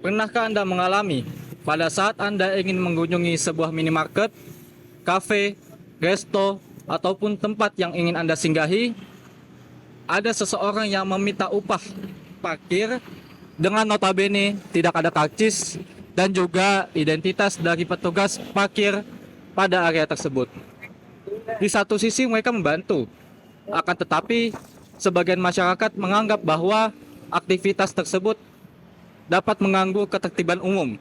Pernahkah Anda mengalami pada saat Anda ingin mengunjungi sebuah minimarket, kafe, resto, ataupun tempat yang ingin Anda singgahi, ada seseorang yang meminta upah parkir dengan notabene tidak ada karcis dan juga identitas dari petugas parkir pada area tersebut. Di satu sisi mereka membantu, akan tetapi sebagian masyarakat menganggap bahwa aktivitas tersebut dapat mengganggu ketertiban umum.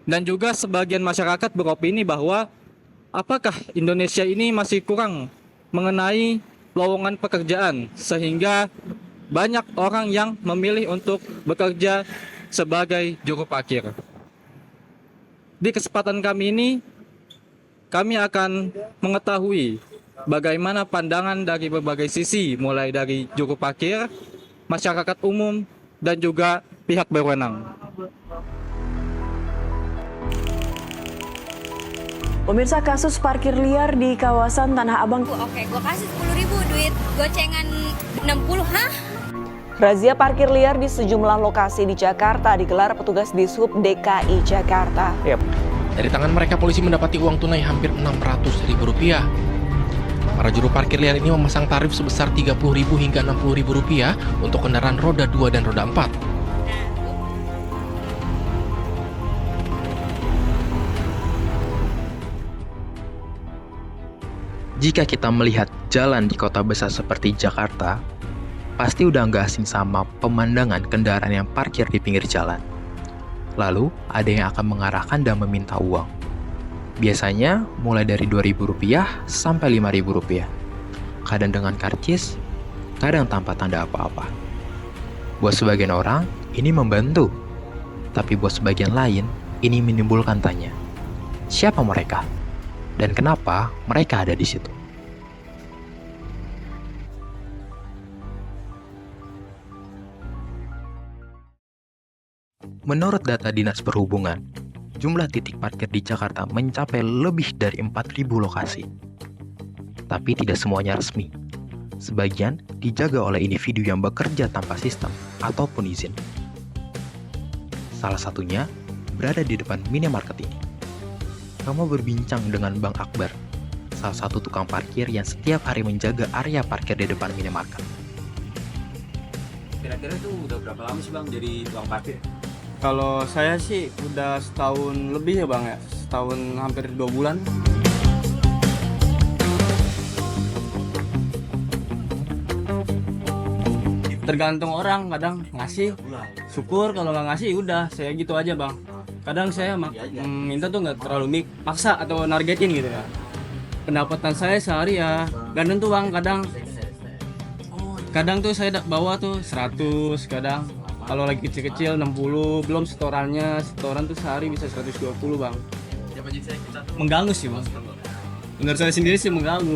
Dan juga sebagian masyarakat beropini bahwa apakah Indonesia ini masih kurang mengenai lowongan pekerjaan sehingga banyak orang yang memilih untuk bekerja sebagai juru parkir. Di kesempatan kami ini, kami akan mengetahui bagaimana pandangan dari berbagai sisi, mulai dari juru parkir, masyarakat umum, dan juga pihak berwenang. Pemirsa, kasus parkir liar di kawasan Tanah Abang. Oke, gue kasih 10.000 duit gocengan 60, hah? Razia parkir liar di sejumlah lokasi di Jakarta digelar petugas Dishub DKI Jakarta. Dari tangan mereka polisi mendapati uang tunai hampir Rp600.000. Para juru parkir liar ini memasang tarif sebesar Rp30.000 hingga Rp60.000 untuk kendaraan roda 2 dan roda 4. Jika kita melihat jalan di kota besar seperti Jakarta, pasti udah nggak asing sama pemandangan kendaraan yang parkir di pinggir jalan. Lalu, ada yang akan mengarahkan dan meminta uang. Biasanya mulai dari Rp2.000 sampai Rp5.000. Kadang dengan karcis, kadang tanpa tanda apa-apa. Buat sebagian orang, ini membantu. Tapi buat sebagian lain, ini menimbulkan tanya. Siapa mereka? Dan kenapa mereka ada di situ? Menurut data Dinas Perhubungan, jumlah titik parkir di Jakarta mencapai lebih dari 4.000 lokasi. Tapi tidak semuanya resmi. Sebagian dijaga oleh individu yang bekerja tanpa sistem ataupun izin. Salah satunya berada di depan minimarket ini. Kamu berbincang dengan Bang Akbar, salah satu tukang parkir yang setiap hari menjaga area parkir di depan minimarket. Kira-kira itu udah berapa lama sih Bang jadi tukang parkir? Kalau saya sih udah setahun lebih ya Bang ya, setahun hampir 2 bulan. Tergantung orang, kadang ngasih, syukur, kalau nggak ngasih udah saya gitu aja Bang. Kadang saya minta tuh nggak terlalu maksa atau nargetin gitu ya. Pendapatan saya sehari ya gak nentu Bang, kadang tuh saya bawa tuh 100, kadang kalau lagi kecil-kecil 60, belum setoran tuh sehari bisa 120 Bang. Mengganggu sih Bang, menurut saya sendiri sih mengganggu.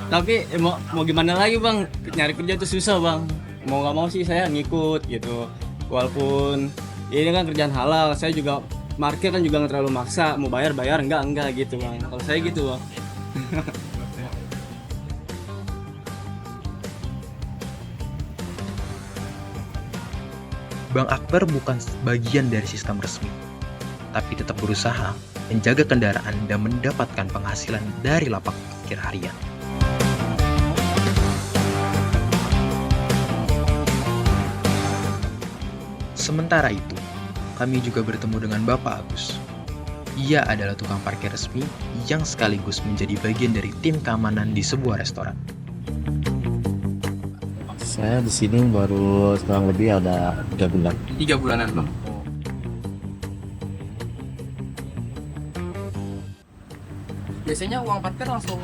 Tapi mau gimana lagi Bang, nyari kerja tuh susah Bang. Mau nggak mau sih saya ngikut gitu, walaupun ini kan kerjaan halal. Saya juga parkir kan juga nggak terlalu maksa, mau bayar enggak gitu Bang. Kalau saya gitu Bang. Bang Akbar bukan bagian dari sistem resmi, tapi tetap berusaha menjaga kendaraan dan mendapatkan penghasilan dari lapak parkir harian. Sementara itu, kami juga bertemu dengan Bapak Agus. Ia adalah tukang parkir resmi yang sekaligus menjadi bagian dari tim keamanan di sebuah restoran. Saya di sini baru kurang lebih ada 3 bulan. 3 bulanan Bang. Biasanya uang parkir langsung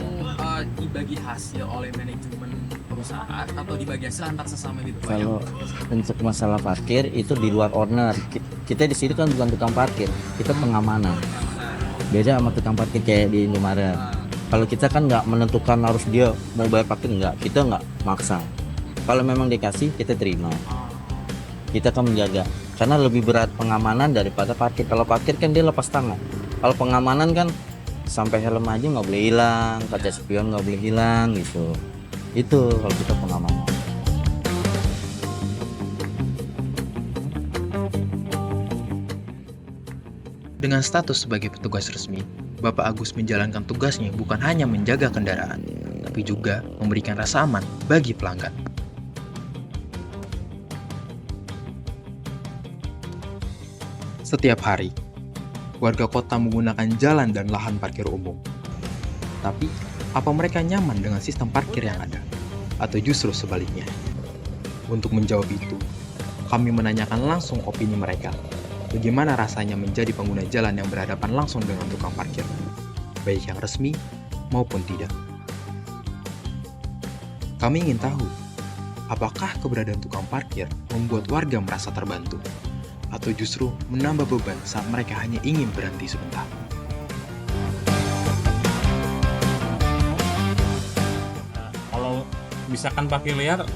dibagi hasil oleh manajemen perusahaan atau dibagi hasil antar sesama gitu Pak? Kalau untuk masalah parkir itu di luar owner. Kita di sini kan bukan tukang parkir, kita pengamanan. Beda sama tukang parkir kayak di Indomaret. Kalau kita kan nggak menentukan harus dia mau bayar parkir, nggak, kita nggak maksa. Kalau memang dikasih kita terima. Kita kan menjaga, karena lebih berat pengamanan daripada parkir. Kalau parkir kan dia lepas tangan. Kalau pengamanan kan sampai helm aja nggak boleh hilang, kaca spion nggak boleh hilang gitu. Itu kalau kita pengamanan. Dengan status sebagai petugas resmi, Bapak Agus menjalankan tugasnya bukan hanya menjaga kendaraan, tapi juga memberikan rasa aman bagi pelanggan. Setiap hari, warga kota menggunakan jalan dan lahan parkir umum. Tapi, apa mereka nyaman dengan sistem parkir yang ada? Atau justru sebaliknya? Untuk menjawab itu, kami menanyakan langsung opini mereka. Bagaimana rasanya menjadi pengguna jalan yang berhadapan langsung dengan tukang parkir, baik yang resmi maupun tidak. Kami ingin tahu, apakah keberadaan tukang parkir membuat warga merasa terbantu, atau justru menambah beban saat mereka hanya ingin berhenti sebentar. Kalau misalkan parkir liar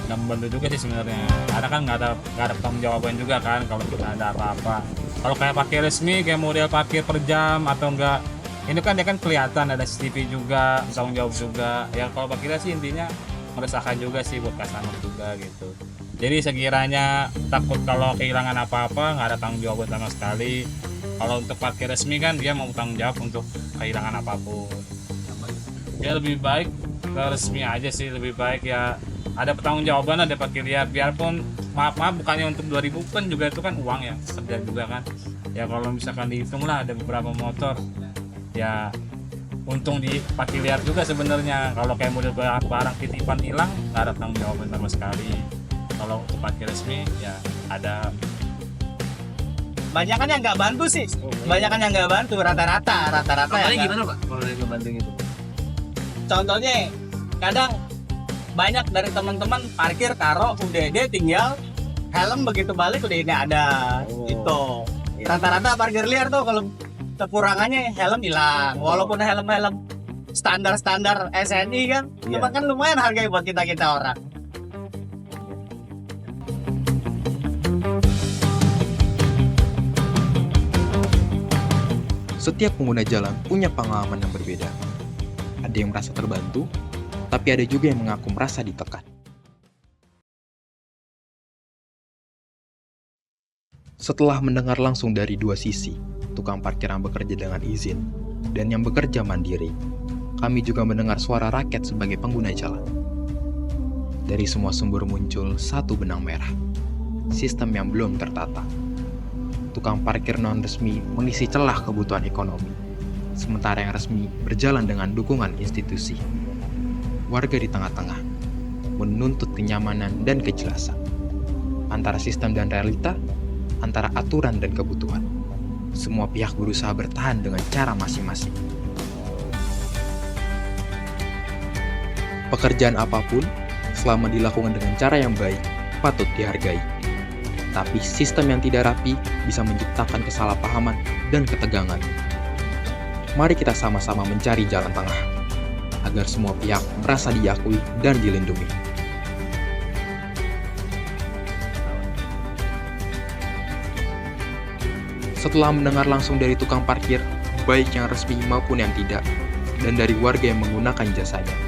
nggak membantu juga sih sebenarnya, karena kan nggak ada tanggung jawaban juga kan kalau kita ada apa-apa. Kalau kayak parkir resmi kayak model parkir per jam atau enggak, ini kan dia kan kelihatan ada CCTV juga, tanggung jawab juga ya. Kalau parkir sih intinya meresahkan juga sih buat customer juga gitu. Jadi sekiranya takut kalau kehilangan apa-apa, nggak ada tanggung jawab sama sekali. Kalau untuk parkir resmi kan dia mau tanggung jawab untuk kehilangan apapun. Ya lebih baik ke resmi aja sih, lebih baik ya ada pertanggungjawaban, ada parkir liar. Biarpun maaf bukannya untuk 2000 kan juga itu kan uang ya, kerja juga kan ya. Kalau misalkan dihitung lah ada beberapa motor ya, untung di parkir liar juga sebenarnya. Kalau kayak model barang titipan hilang nggak ada tanggung jawaban sama sekali. Kalau untuk parkir resmi ya ada. Banyak kan yang nggak bantu sih, banyak kan yang nggak bantu rata-rata ya. Gimana Pak kalau dari ngebantu gitu? Contohnya kadang banyak dari teman-teman parkir taruh UDD, tinggal helm begitu balik udah ini ada itu. Rata-rata parkir liar tuh kalau kekurangannya helm hilang, walaupun helm standar SNI kan, cuma kan lumayan harganya buat kita orang. Setiap pengguna jalan punya pengalaman yang berbeda. Ada yang merasa terbantu, tapi ada juga yang mengaku merasa ditekan. Setelah mendengar langsung dari dua sisi, tukang parkir yang bekerja dengan izin dan yang bekerja mandiri, kami juga mendengar suara rakyat sebagai pengguna jalan. Dari semua sumber muncul satu benang merah, sistem yang belum tertata. Tukang parkir non-resmi mengisi celah kebutuhan ekonomi, sementara yang resmi berjalan dengan dukungan institusi. Warga di tengah-tengah, menuntut kenyamanan dan kejelasan. Antara sistem dan realita, antara aturan dan kebutuhan. Semua pihak berusaha bertahan dengan cara masing-masing. Pekerjaan apapun, selama dilakukan dengan cara yang baik, patut dihargai. Tapi sistem yang tidak rapi bisa menciptakan kesalahpahaman dan ketegangan. Mari kita sama-sama mencari jalan tengah, agar semua pihak merasa diakui dan dilindungi. Setelah mendengar langsung dari tukang parkir, baik yang resmi maupun yang tidak, dan dari warga yang menggunakan jasanya,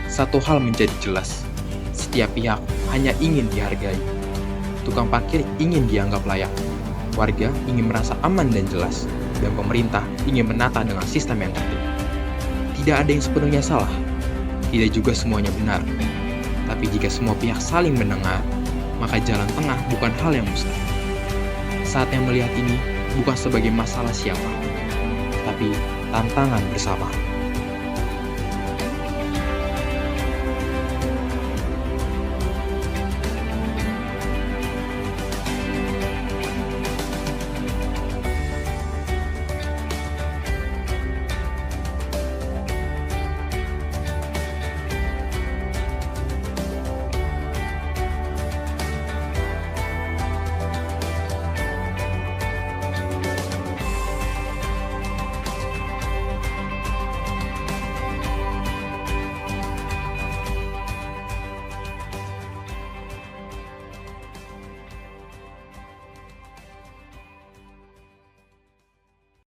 satu hal menjadi jelas, setiap pihak hanya ingin dihargai. Tukang parkir ingin dianggap layak, warga ingin merasa aman dan jelas, dan pemerintah ingin menata dengan sistem yang tertib. Tidak ada yang sepenuhnya salah, tidak juga semuanya benar. Tapi jika semua pihak saling mendengar, maka jalan tengah bukan hal yang mustahil. Saatnya melihat ini bukan sebagai masalah siapa, tapi tantangan bersama.